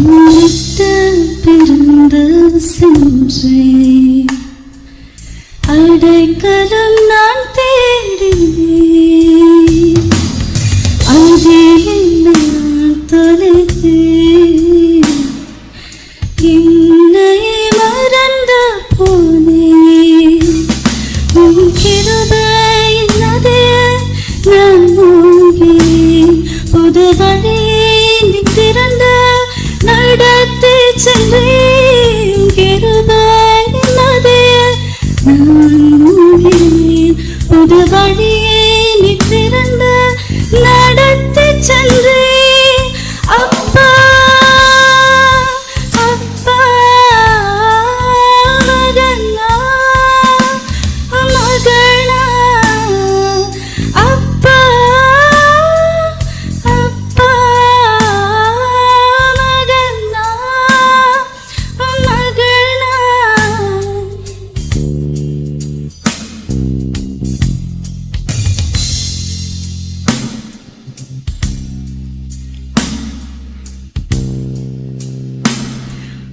விட்டு பிறந்த சென்றேன், அடைக்கலம் நான் தேடினேன், அதில் நான் தொலைத்தேன், என்னை மறந்து போனேன். உன் கிருபையின் நதியில் நான் மூழ்கேன், புது வழியை நீ திறந்து நடத்தி சென்றேன். கிருபையின் நதியில் நான் மூழ்கேன், புது வழியை நீ திறந்து நடத்தி சென்றேன். அப்பா அப்பா மகனா மகனா, அப்பா அப்பா மகனா மகனா.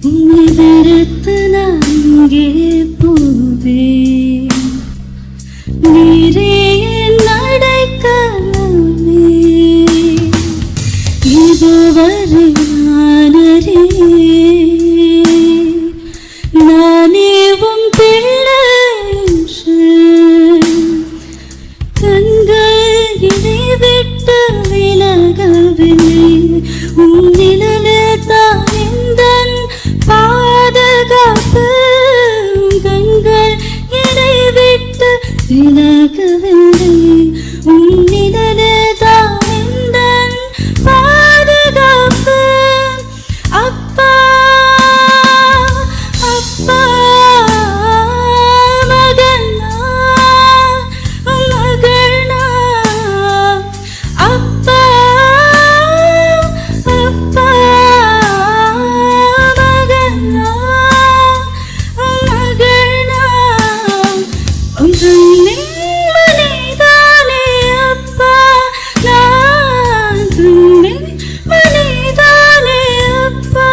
உன்னை வெறுத்து நான் இங்கே போவேன், நீரே என் அடைக்கலமே. இதுவரை நான் அறியேன், நானே உன் பிள்ளை என்று. கண்கள் என்னை விட்டு விலகவில்லை, உன் நிழலில் தான் எந்தன் பாதுகாப்பு. கண்கள் என்னை விட்டு விலகவில்லை, உன் நிழலில் தான் எந்தன் பாதுகாப்பு. அப்பா அப்பா மகனா மகனா, அப்பா அப்பா மகனா மகனா. ஒன்றும் மனிதானே அப்பா, நான் மனிதானே அப்பா.